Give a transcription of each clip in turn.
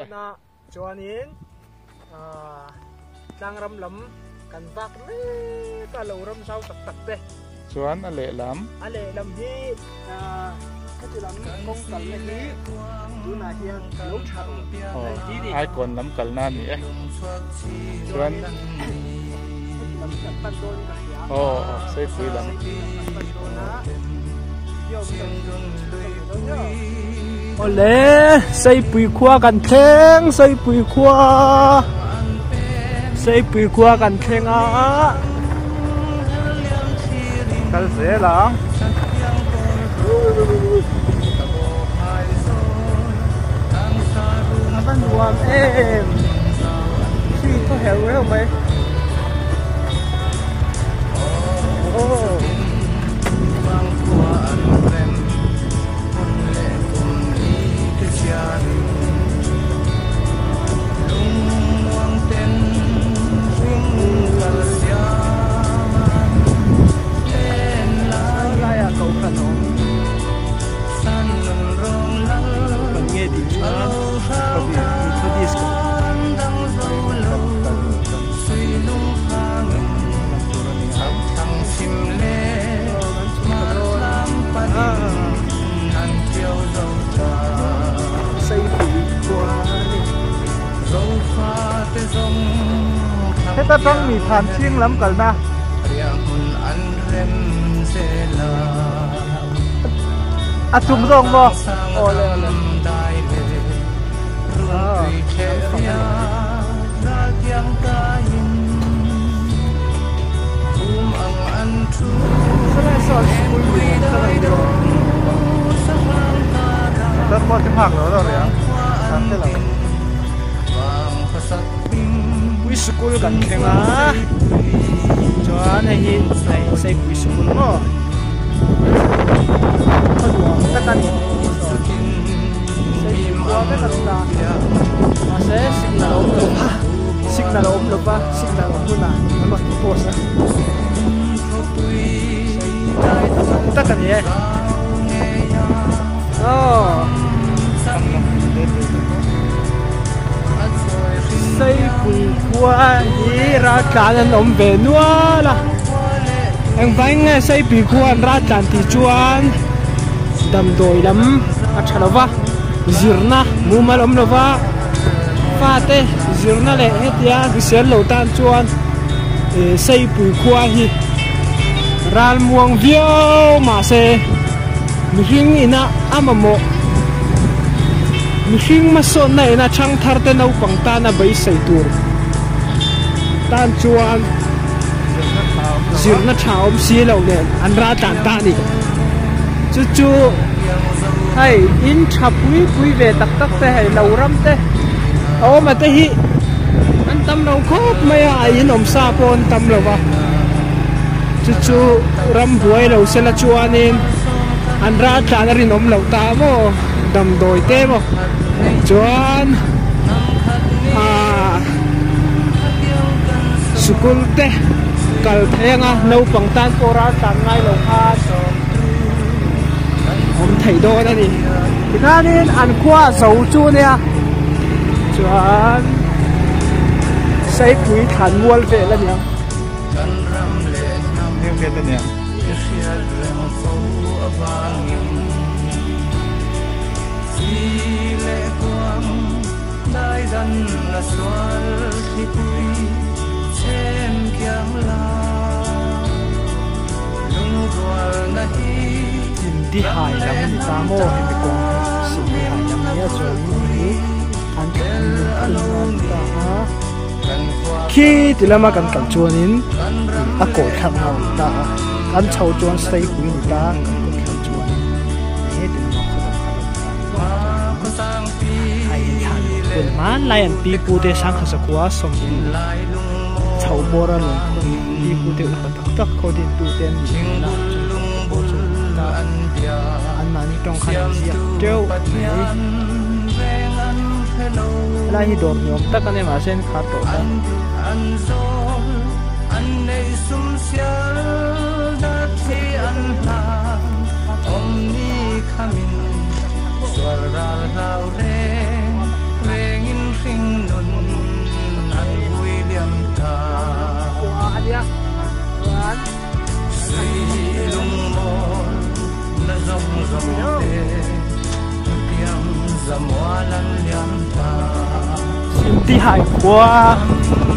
na chuanin tangram lam kan vak me ka lo ram sau tak tak te chuan a le lam hi cái chuyện lắm công cần lên đi chú này hiền lâu chào ai còn lắm cần nan nhỉ chuan xây quý lắm lẽ xây bùi khoa gần khen xây bùi khoa gần khen á cái dễ lắm văn hoàng em khi có hiểu đấy không mày thế ta trong mì thàn chiêng lắm cả na chùm rong bò đất bò chim hàng nữa rồi đấy quý school gần khen á cho này hi này xây quý school mà thật quá tất cả những xây qua cái thật là mà sẽ signal ôm lục ha signal ôm lục á signal ôm luôn à nó mặc post á tất cả những xây bùi khoa ý ra tràn anh ôm về nữa là anh vánh nghe xây bùi khoa ra tràn thì chuan đầm đồi lắm à chả đâu va zirna mua mal ôm đâu va pha tê zirna lệ hết ya cái xe lẩu tan chuan xây bùi khoa hi ral muang viau mà se mình ina amamo mihing mason na ina chang tharte nau pangta na bai sei tur tan chuan zirna thaom si lo ne an ra tan ta ni chu chu hai in thapui pui ve tak tak te hai lo ram te o ma te hi an tam lo khop mai a in om sa pon tam lo wa chu chu ram buai lo se la chuanin an ra tan rin om lo ta mo đầm đồi tê mà chuan school tê kal theng a lâu bằng tan pora tan ngay lâu kha om thầy đôi đó đi cái nên ăn qua dầu chu nè chuan xây quý thản mual về là nhỉ em biết tên nhỉ đại dân là xuân khi vui xem kiang la lung ruột na hi đi hải lắm ta mô hay bị cùng sự đi hải lắm nhớ rồi anh không ta khi thì làm cái cảnh chuan in à cổ thằng nào ta anh chầu chuan xây quý người ta cảnh cổ chuan hết thì nóเป็นมันไล่อันปีปูเตสังขสกัวสมบูรณ์ชาวโบราณปีปูเตอุปถัมภ์ตักเขาดินตูเต็มยิ่งนะอันนั้นต้องขันเสียเจ้าไล่โดนยมตักกันเนี่ยมาเส้นขาดตัวกันSwara rao re, vengin sim ti hai khua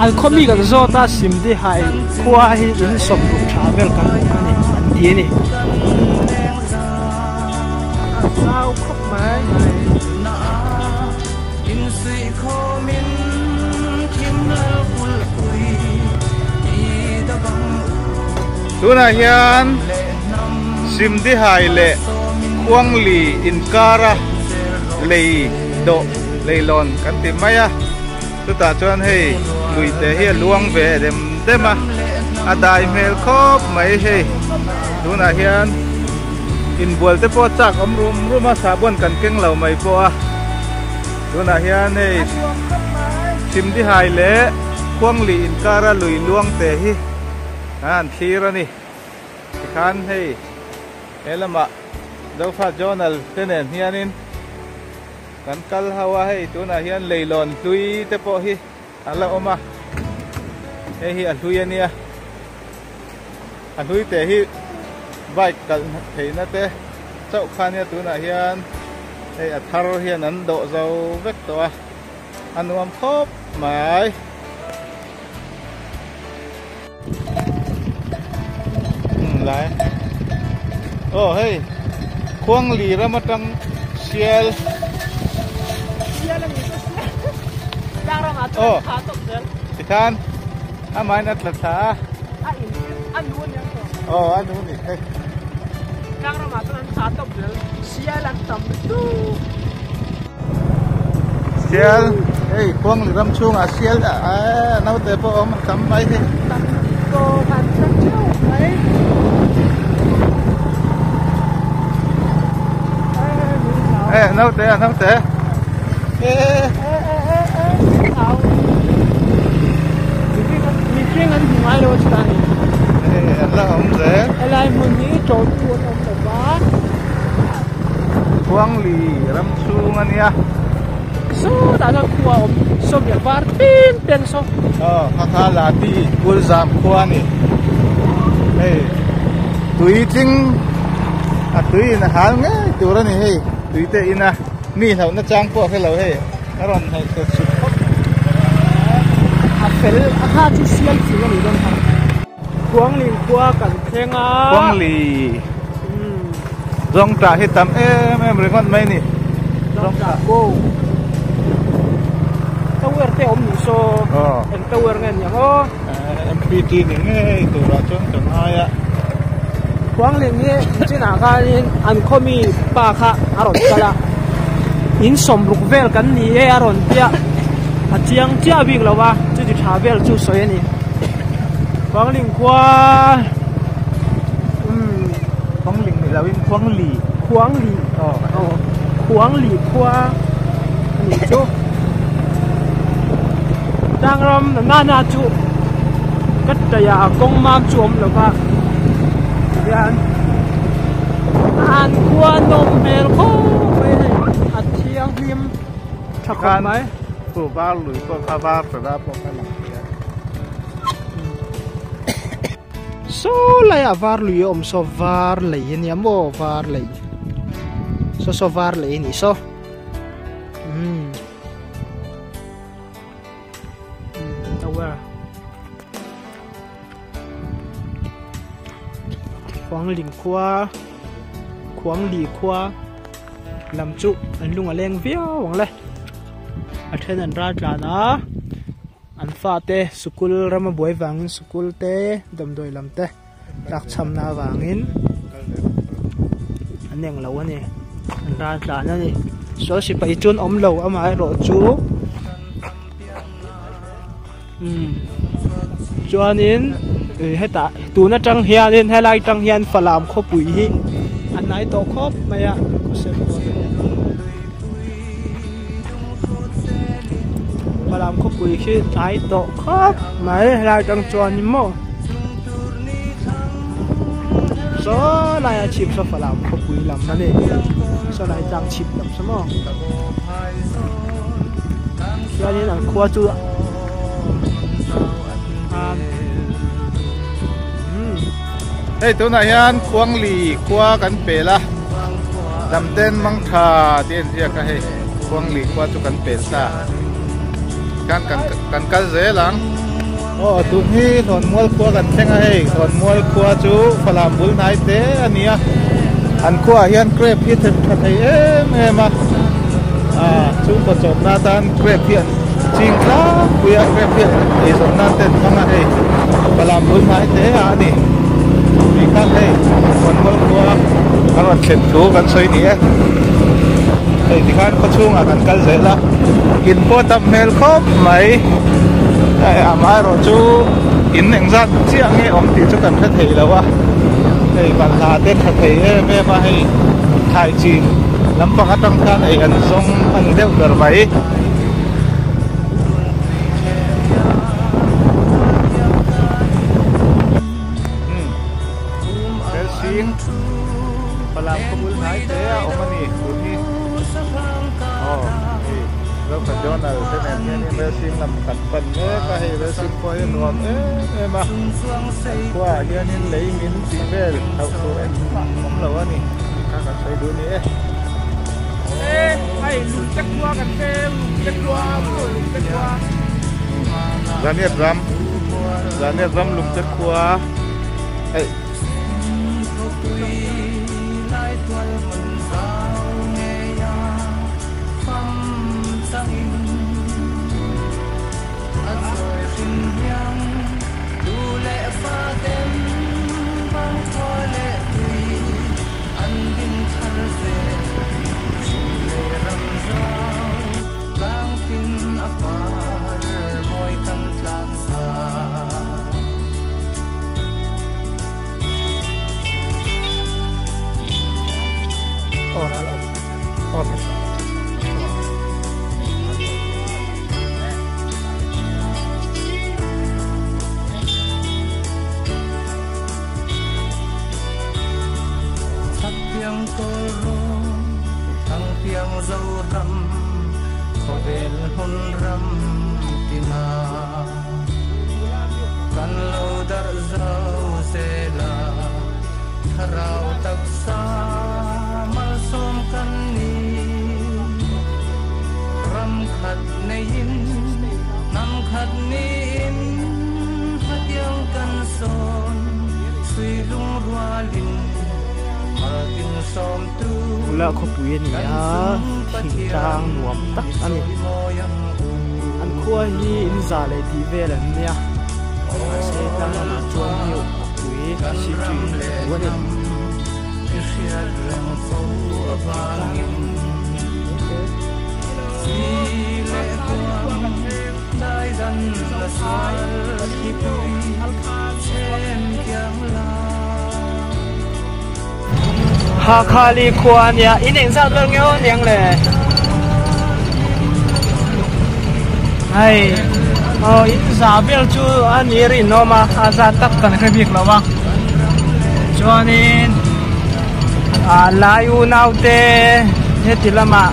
an khomi kan zo ta sim ti hai khua hi in som ru travel kan ani an ti ni sao khóc mai in sui kho min kim la kul kui i da bang tu na hian sim ti hai le khuang li in kara lei do leilon kan ti maya tu ta chuan hei lui te hi luang ve dem dema adai mel khop mai hei tu na hian in bual te po chak om ruma sabon kan keng lo mai po a tu na hian hei sim ti hai le khuang li in kara lui luang te hi an thira ni khan hei elama do fa jonal tenen hianin kan kal hawa hei tu na hian leilon lui te po hi ala oma hei a lui ania a lui te hi bike kal theina te chau khania tu na hian hei a thar hian an do zo vek to a anuam khop mai lại hei khuang li ra matang sial thì khan mai nát lật thả anh luôn nhá anh luôn đi hey đang ra mà tôi thả tóc rồi xia lan tầm tu sial hey khuang li ram chung à sial nấu tê po om cắm máy thế cô bạn chắc chiêu đấy nấu tê riêng anh thì ai đâu chứ này là ông dễ lại muốn nghĩ trốn buồn ông phải bá khuang li ram chung anh ya số đã là của ông số việc var pin tiền số kha là ti kul zam khuan ni hey tui ting tui na hal nge tu ra ni hey tui te ina mi thau na chang po cái lâu hey aron hay ke su fel ha chu sial chi ni don ha khuang li khua kan thenga khuang li rong ta hi tam em ringon mai ni rong ta go tower te om ni so en tower ngen ya ho mpt ni nge tu ra chong chang aya khuang li ni china ga in an khomi pa kha aron kala in som ruk vel kan ni e aron pia chiang chia bing lawa chu chi travel chu soi ni khuang ling khua khuang ling ni lawin khuang li khuang li khua ni chu dang ram na chu kat ta ya kong mam chu om lawa yan an khua nom mel kho mai a chiang him thakkan mai cô ba lùi con pha ba phải ra một cái lọc số lại à var lùi om so var lấy nhá mò var lấy so var lấy ní so đâu ra khoáng lì khoa làm trụ anh lung ở lên véo bằng lên ở trên anh ra na anh pha te school rama boy vang school te đầm đôi làm te đặc chăm na vangin anh neng lâu anh ra na nè số si phải chun om lâu ama ai rồi chú cho nên hay ta tu na trăng hiền nên hay lại trăng hiền phải làm khô bụi hi anh này to khóc mày ạ phải làm khô bụi khi thái to khóc mày lại trăng tròn như mò số này chìm số phải làm khô bụi làm nó đi số này trăng chìm làm sao mò cho nên là khoa chưa hey tu na hian khuang li khua kan pe la ดำเต้นมังคาที่เรียกให้ควงหลีกว่าทุกันเป็นตากันเจหลังโอ้ตุกนี้ถอนมวยครัวกันเช่งให้ถอนมวยครัวจูฝรั่งบุญนายเตะอันนี้อันครัวเฮียนเกรบพิษทัดให้เอ็มมาจูประจบนาตันเกรบเพียนจริงครับคุยเกรบเพียนไอ้สมนาเต้นมังให้ฝรั่งบุญนายเตะอันนี้มีกันให้ถอนมวยครัวกันวันเข็นถูกันสวยนี้ไอ้ที่ข้างก็ช่วงกันเสร็จแล้วกินพอทำเมลครบไหมไอ้อามาเราจูอินหนึ่งสัตว์เชี่ยงให้อมตีจุกันทัดเทแล้ววะไอ้ปัญหาเด็กทัดเทแม่มาให้ถ่ายจีนลำพังตั้งการไอ้อันทรงอันเดียวกันไหมเดี๋ยวสิงพลังขบุลหายเตะออกมานี่ดูนี่อ๋อแล้วก็ย้อนเอาเส้นแนวนี้เบลซิงนำกัดปันก็ให้เบลซิงคอยรวมมาว่าเฮียนี่เลยมินซีเบลเอาตัวผมเหรอวะนี่ข้ากันใช้ดูนี่ให้ลุงจักรัวกันเต็มจักรัวลุงจักรัวร้านนี้รำลุงจักรัวไอ้แล้วเขาปุ๋ยนี่ทิ้งจางหนวมตักอันนี้อันขั้วฮีอินซาเลยทีเวลเนี่ยเสตังมาจวนหิวปุ๋ยชิจุยวันนี้ฮาคาลีควรเนี่ยอินเองซาเรื่องเงี้ยยังเลยไอ้อินซาเบลจูอันนี้รินโนมาอาซาตักกันแค่เพียงแล้ววะจวนนี้ลายูนาวเตเฮติละมา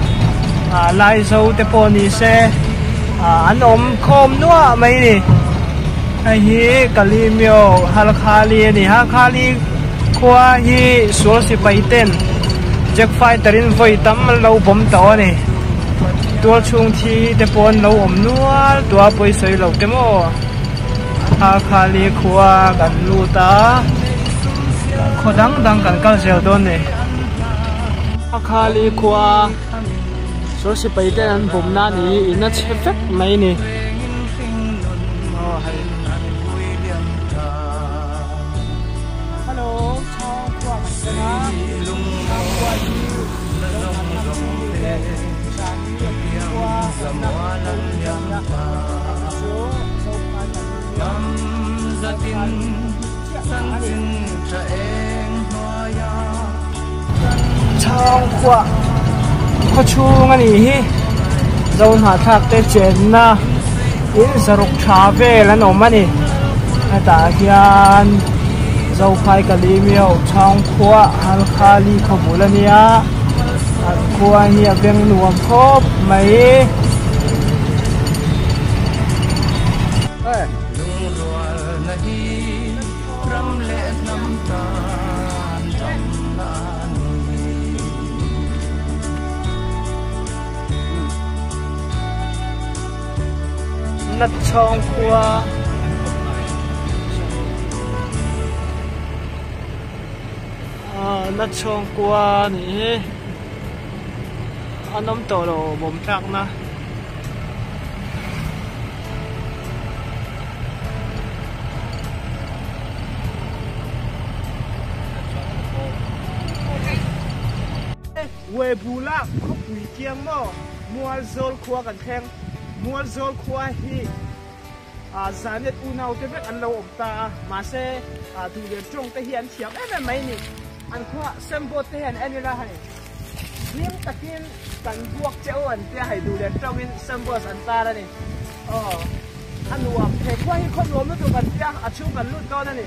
ลายโซเตปอนิเซอันอมคมนัวไหมนี่ไอ้ฮีกะลีเมียวฮาคาลีนี่ฮาคาลีขวาฮีสูสิไปเต้นเจ็กไฟตรินไฟตั้มเราผมต่อนี่ตัวช่วงที่เตปอนเราอมนัวตัวไปใส่เราเต็มฮาคาลีขวากันลูตาขดังกันกันเสียวตัวนี่ฮาคาลีขวาสูสิไปเต้นผมนั่นนี่อินัทเชฟไหมนี่ช่างขวาเขาชูงันนี่เราหาทักเตเจนนะอินสรุปชาเวแล้วหนอมันนี่แต่เฮียนเราไปกะลีเมียวช่างขวาฮัลคาลีขบุลเนียขวาเฮียเบียงหนวมครบไหม lật trong qua lật trong qua nè anh nắm tổ đồ bom trắc na quê bù lạc không quỷ kiêng mò mua zol khua gần khen mua zol khua hi giá net u nào cái việc ăn lâu ông ta mà sẽ từ đến trong cái hiện chiếm em mấy nè ăn khua xem bột cái hiện em ra hay riêng tất nhiên cần buộc chéo anh cái hay từ đến trong cái xem bột anh ta đây nè ăn uống thế qua hi không uống nó tụi mình kia chung cần lút con đây nè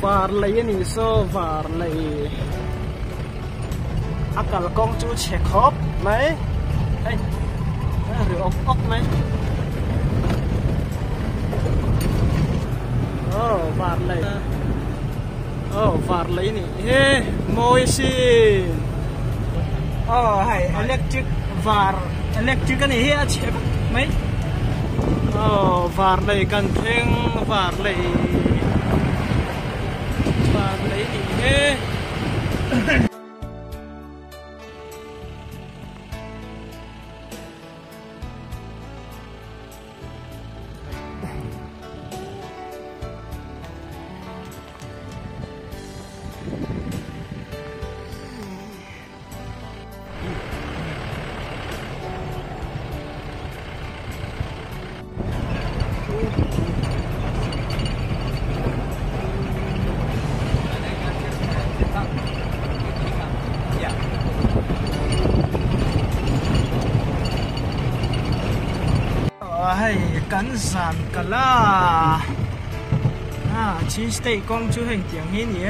var lấy ni so var lấy akal kong chu check hop mấy hey rồi ốc mấy var lấy ni he moi xin hay electric var electric cái này he check mấy var lấy cần thêm var lấy đi he hay cắn giàn cả la chi stay con chú hình tiếng hin nhỉ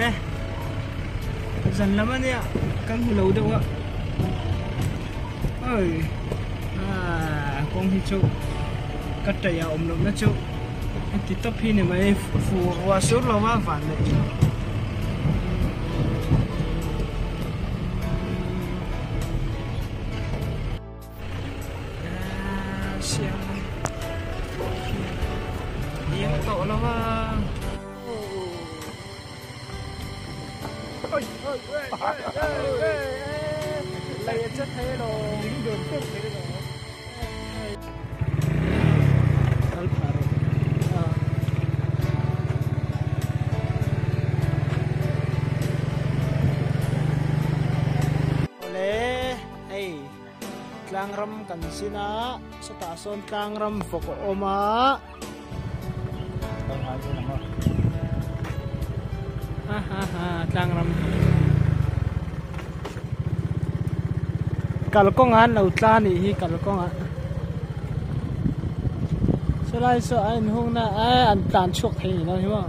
dần lắm anh ạ cắn lâu đâu ạ ơi con hi chú cắt trái ôm lắm nó chú cái top hi này mày phù hoa sốt lo quá phản này tổ nó lấy chất thế rồi dính đường tức thế rồi tlang ram kan sina sa tason tlang ram foko oma tlang ram kalkongan lau tla ni hi kalkongan so lai so an hung na an tan chok thei na hi ma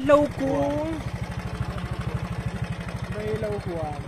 lâu cuống đây lâu cuồng